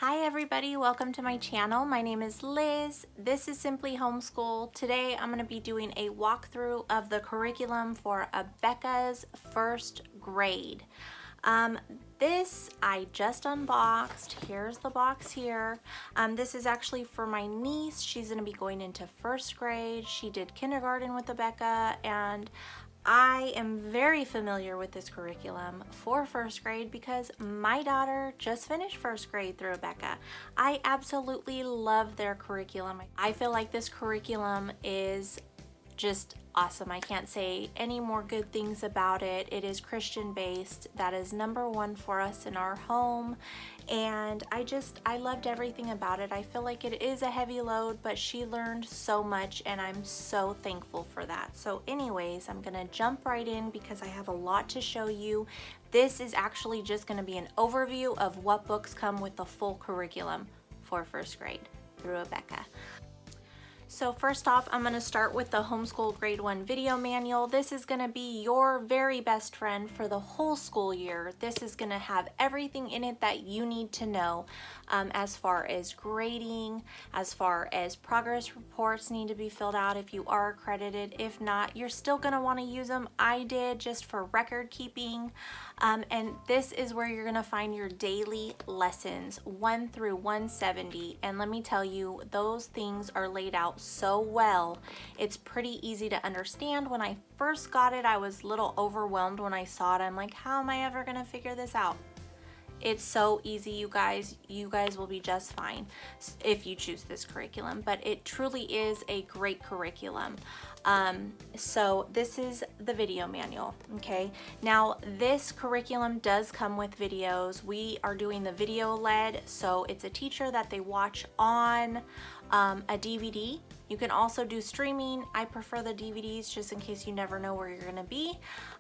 Hi everybody, welcome to my channel. My name is Liz. This is Simply Homeschool. Today I'm going to be doing a walkthrough of the curriculum for Abeka's first grade. This I just unboxed. Here's the box here. This is actually for my niece. She's going to be going into first grade. She did kindergarten with Abeka, and I am very familiar with this curriculum for first grade because my daughter just finished first grade through Abeka. I absolutely love their curriculum. I feel like this curriculum is just awesome. I can't say any more good things about it. It is Christian based. That is #1 for us in our home, and I loved everything about it. I feel like it is a heavy load, but she learned so much and I'm so thankful for that. So anyways, I'm gonna jump right in because I have a lot to show you. This is actually just gonna be an overview of what books come with the full curriculum for first grade through Abeka. So first off, I'm going to start with the Homeschool Grade 1 video manual. This is going to be your very best friend for the whole school year. This is going to have everything in it that you need to know as far as grading, as far as progress reports need to be filled out if you are accredited. If not, you're still going to want to use them. I did just for record keeping. And this is where you're going to find your daily lessons 1 through 170. And let me tell you, those things are laid out so well. It's pretty easy to understand. When I first got it, I was a little overwhelmed when I saw it. I'm like, how am I ever gonna figure this out? It's so easy, you guys. You guys will be just fine if you choose this curriculum, but it truly is a great curriculum. So this is the video manual, okay? Now this curriculum does come with videos. We are doing the video led, so it's a teacher that they watch on a DVD. You can also do streaming. I prefer the DVDs just in case you never know where you're gonna be.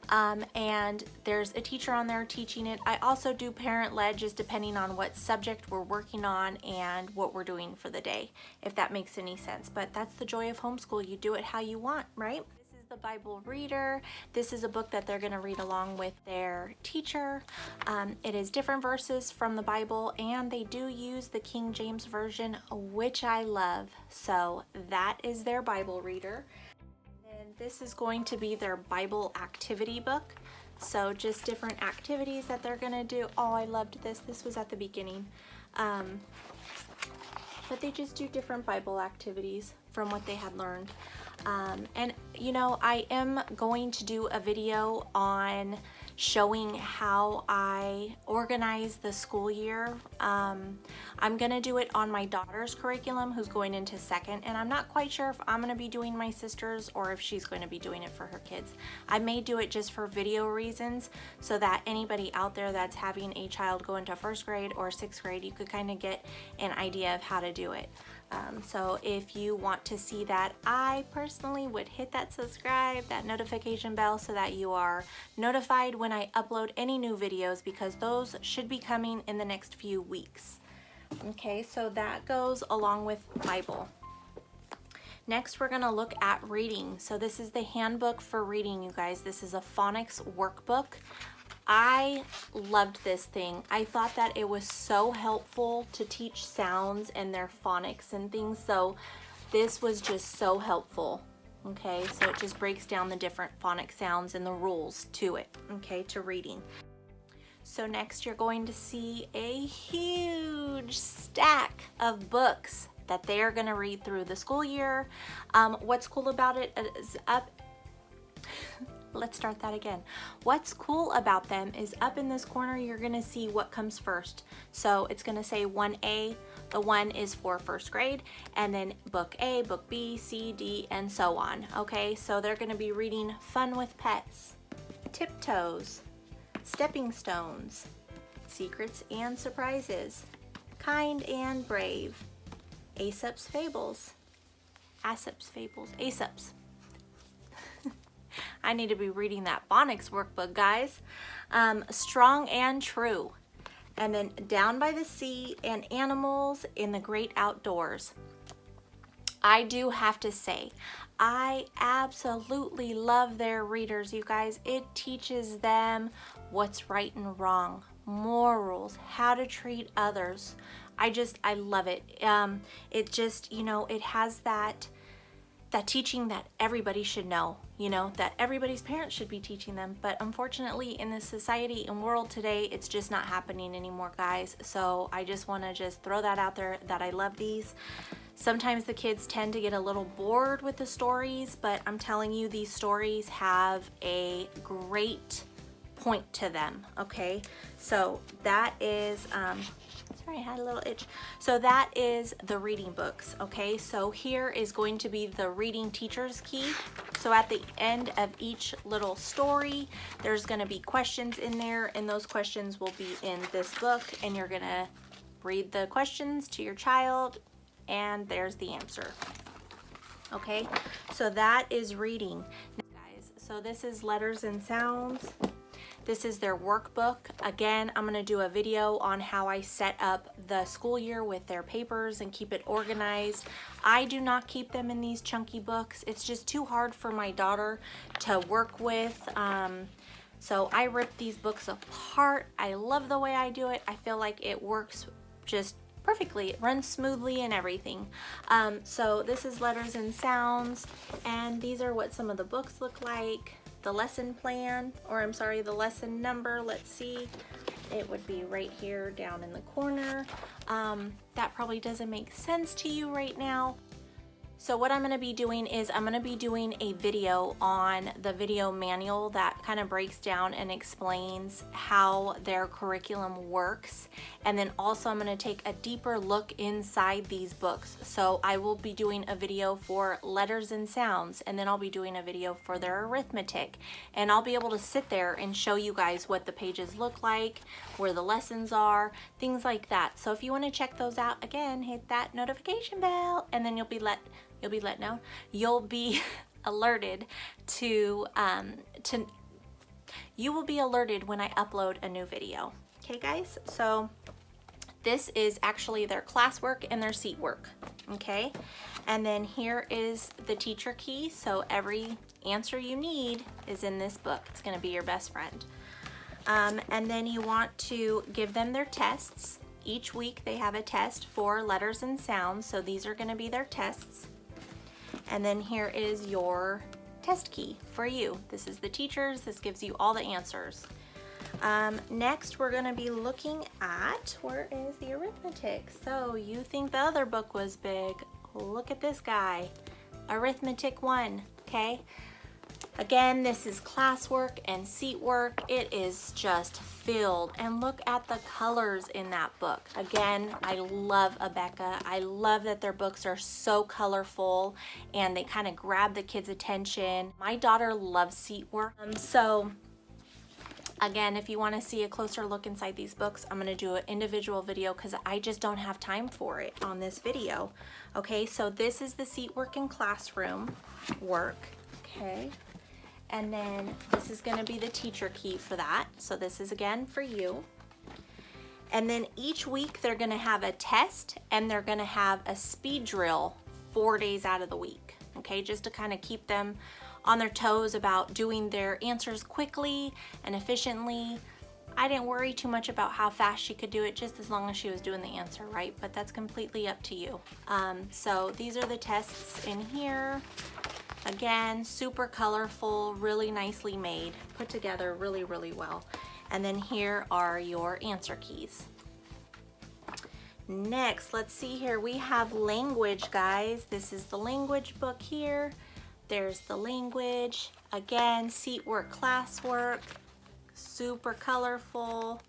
And there's a teacher on there teaching it. I also do parent-led, just depending on what subject we're working on and what we're doing for the day, if that makes any sense. But that's the joy of homeschool. You do it how you want, right? This is the Bible reader. This is a book that they're gonna read along with their teacher. It is different verses from the Bible, and they do use the King James Version, which I love. So that is their Bible reader. And this is going to be their Bible activity book. So just different activities that they're gonna do. Oh, I loved this. This was at the beginning. But they just do different Bible activities from what they had learned. And you know, I am going to do a video on showing how I organize the school year. I'm gonna do it on my daughter's curriculum, who's going into second, and I'm not quite sure if I'm gonna be doing my sister's or if she's going to be doing it for her kids. I may do it just for video reasons, so that anybody out there that's having a child go into first grade or sixth grade, you could kind of get an idea of how to do it. So if you want to see that, I personally would hit that subscribe, that notification bell, so that you are notified when I upload any new videos, because those should be coming in the next few weeks. Okay, so that goes along with Bible. Next, we're gonna look at reading. So this is the handbook for reading, you guys. This is a phonics workbook. I loved this thing. I thought that it was so helpful to teach sounds and their phonics and things. So this was just so helpful. Okay, so it just breaks down the different phonic sounds and the rules to it, okay, to reading. So next you're going to see a huge stack of books that they are gonna read through the school year. What's cool about it is let's start that again. What's cool about them is up in this corner, you're gonna see what comes first. So it's gonna say 1A, the 1 is for first grade, and then book A, book B, C, D, and so on. Okay, so they're gonna be reading Fun with Pets, Tiptoes, Stepping Stones, Secrets and Surprises, Kind and Brave, Aesop's Fables, Aesop's. I need to be reading that phonics workbook, guys. Strong and True. And then Down by the Sea and Animals in the Great Outdoors. I do have to say, I absolutely love their readers, you guys. It teaches them what's right and wrong, more rules, how to treat others. I love it. It just, you know, it has that teaching that everybody should know, you know, that everybody's parents should be teaching them. But unfortunately, in this society and world today, it's just not happening anymore, guys. So I just want to just throw that out there that I love these. Sometimes the kids tend to get a little bored with the stories, but I'm telling you, these stories have a great point to them, okay? So that is, sorry, I had a little itch. So that is the reading books, okay? So here is going to be the reading teacher's key. So at the end of each little story, there's gonna be questions in there, and those questions will be in this book, and you're gonna read the questions to your child, and there's the answer. Okay, so that is reading. Now, guys, so this is letters and sounds. This is their workbook. Again, I'm gonna do a video on how I set up the school year with their papers and keep it organized. I do not keep them in these chunky books. It's just too hard for my daughter to work with. So I rip these books apart. I love the way I do it. I feel like it works just perfectly. It runs smoothly and everything. So this is letters and sounds, and these are what some of the books look like. The lesson plan, or I'm sorry, the lesson number, let's see. It would be right here down in the corner. That probably doesn't make sense to you right now. So what I'm going to be doing is I'm going to be doing a video on the video manual that kind of breaks down and explains how their curriculum works. And then also I'm going to take a deeper look inside these books. So I will be doing a video for letters and sounds, and then I'll be doing a video for their arithmetic. And I'll be able to sit there and show you guys what the pages look like, where the lessons are, things like that. So if you want to check those out, again, hit that notification bell, and then you'll be alerted to you will be alerted when I upload a new video. Okay, guys, so this is actually their classwork and their seat work. Okay, and then here is the teacher key. So every answer you need is in this book. It's going to be your best friend. And then you want to give them their tests. Each week they have a test for letters and sounds, so these are going to be their tests. And then here is your test key for you. This is the teacher's. This gives you all the answers. Next, we're going to be looking at, where is the arithmetic? So you think the other book was big. Look at this guy. Arithmetic 1, okay? Again, this is classwork and seat work. It is just filled, and look at the colors in that book. Again, I love Abeka. I love that their books are so colorful and they kind of grab the kids' attention. My daughter loves seat work. So again, if you want to see a closer look inside these books, I'm going to do an individual video because I just don't have time for it on this video. Okay, so this is the seat work and classroom work. Okay. And then this is going to be the teacher key for that. So this is again for you. And then each week they're going to have a test, and they're going to have a speed drill 4 days out of the week. Okay, just to kind of keep them on their toes about doing their answers quickly and efficiently. I didn't worry too much about how fast she could do it, just as long as she was doing the answer right, but that's completely up to you. So these are the tests in here. Again, super colorful, really nicely made, put together really, really well. And then here are your answer keys. Next, let's see here. We have language, guys. This is the language book here. There's the language. Again, seat work, classwork, super colorful,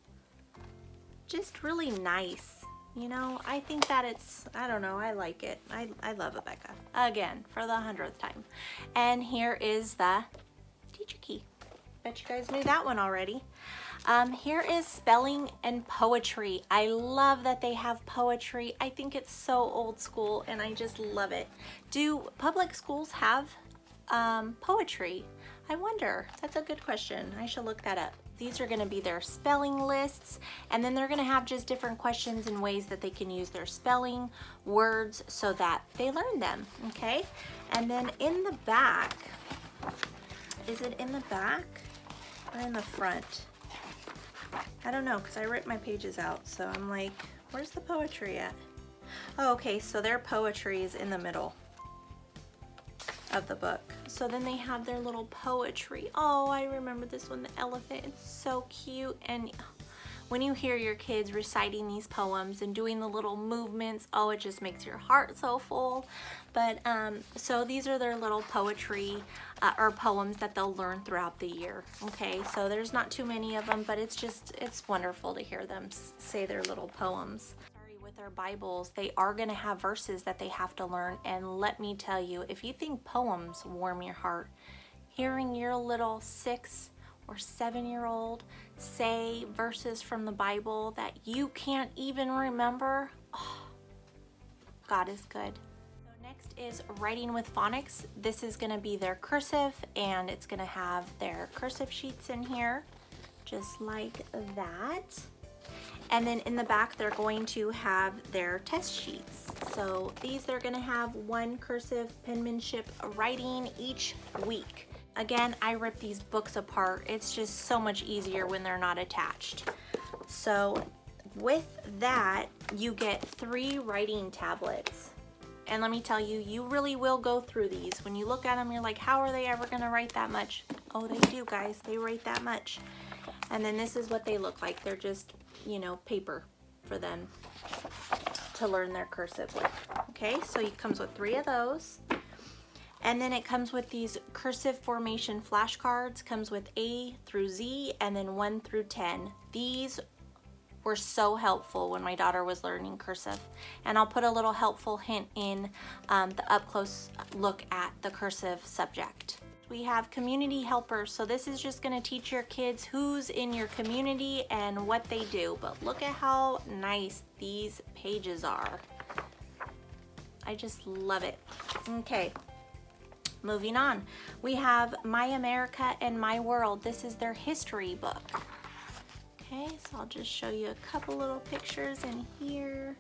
just really nice. You know, I think that it's, I don't know, I like it. I love Abeka. Again, for the 100th time. And here is the teacher key. Bet you guys knew that one already. Here is spelling and poetry. I love that they have poetry. I think it's so old school and I just love it. Do public schools have poetry? I wonder. That's a good question. I should look that up. These are going to be their spelling lists, and then they're going to have just different questions and ways that they can use their spelling words so that they learn them, okay? And then in the back, is it in the back or in the front? I don't know, because I ripped my pages out, so I'm like, where's the poetry at? Oh, okay, so their poetry is in the middle of the book. So then they have their little poetry. Oh, I remember this one, the elephant. It's so cute. And when you hear your kids reciting these poems and doing the little movements, oh, it just makes your heart so full. But so these are their little poetry or poems that they'll learn throughout the year. Okay, so there's not too many of them, but it's wonderful to hear them say their little poems. With their Bibles, they are going to have verses that they have to learn, and let me tell you, if you think poems warm your heart, hearing your little 6 or 7-year-old say verses from the Bible that you can't even remember, oh, God is good. So next is writing with phonics. This is going to be their cursive, and it's going to have their cursive sheets in here, just like that. And then in the back, they're going to have their test sheets. So these, they're gonna have one cursive penmanship writing each week. Again, I rip these books apart. It's just so much easier when they're not attached. So with that, you get 3 writing tablets. And let me tell you, you really will go through these. When you look at them, you're like, how are they ever gonna write that much? Oh, they do, guys, they write that much. And then this is what they look like. They're just, you know, paper for them to learn their cursive with. Okay, so it comes with 3 of those. And then it comes with these cursive formation flashcards, comes with A through Z and then 1 through 10. These were so helpful when my daughter was learning cursive. And I'll put a little helpful hint in the up close look at the cursive subject. We have community helpers, so this is just going to teach your kids who's in your community and what they do. But look at how nice these pages are. I just love it. Okay, moving on. We have My America and My World. This is their history book. Okay, so I'll just show you a couple little pictures in here.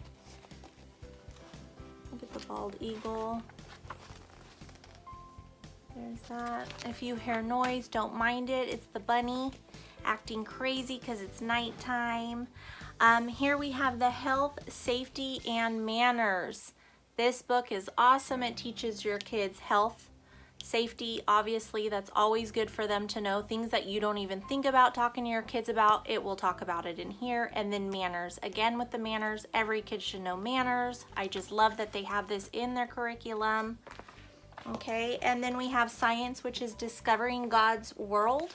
Look at the bald eagle. There's that. If you hear noise, don't mind it. It's the bunny acting crazy because it's nighttime. Here we have the health, safety, and manners. This book is awesome. It teaches your kids health, safety. Obviously, that's always good for them to know. Things that you don't even think about talking to your kids about, it will talk about it in here. And then manners. Again, with the manners, every kid should know manners. I just love that they have this in their curriculum. Okay, and then we have science, which is discovering God's world.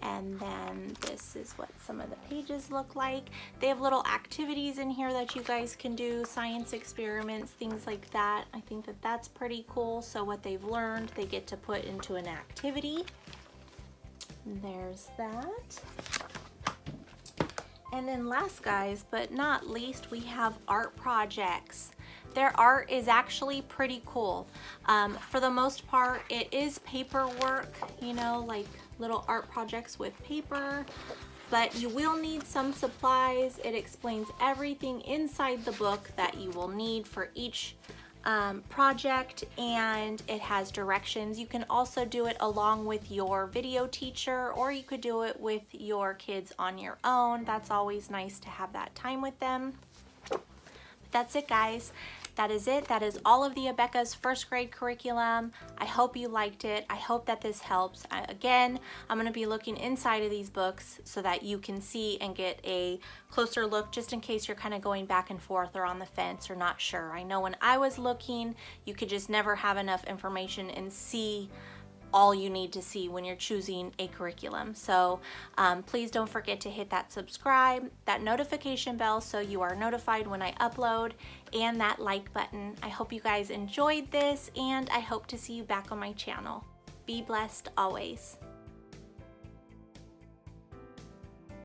And then this is what some of the pages look like. They have little activities in here that you guys can do, science experiments, things like that. I think that that's pretty cool. So what they've learned, they get to put into an activity. There's that. And then last, guys, but not least, we have art projects. Their art is actually pretty cool. For the most part, it is paperwork, you know, like little art projects with paper, but you will need some supplies. It explains everything inside the book that you will need for each project, and it has directions. You can also do it along with your video teacher, or you could do it with your kids on your own. That's always nice to have that time with them. But that's it, guys. That is it. That is all of the Abeka's first grade curriculum. I hope you liked it. I hope that this helps. Again, I'm going to be looking inside of these books so that you can see and get a closer look, just in case you're kind of going back and forth or on the fence or not sure. I know when I was looking, you could just never have enough information and see all you need to see when you're choosing a curriculum. So please don't forget to hit that subscribe, that notification bell so you are notified when I upload, and that like button. I hope you guys enjoyed this, and I hope to see you back on my channel. Be blessed always.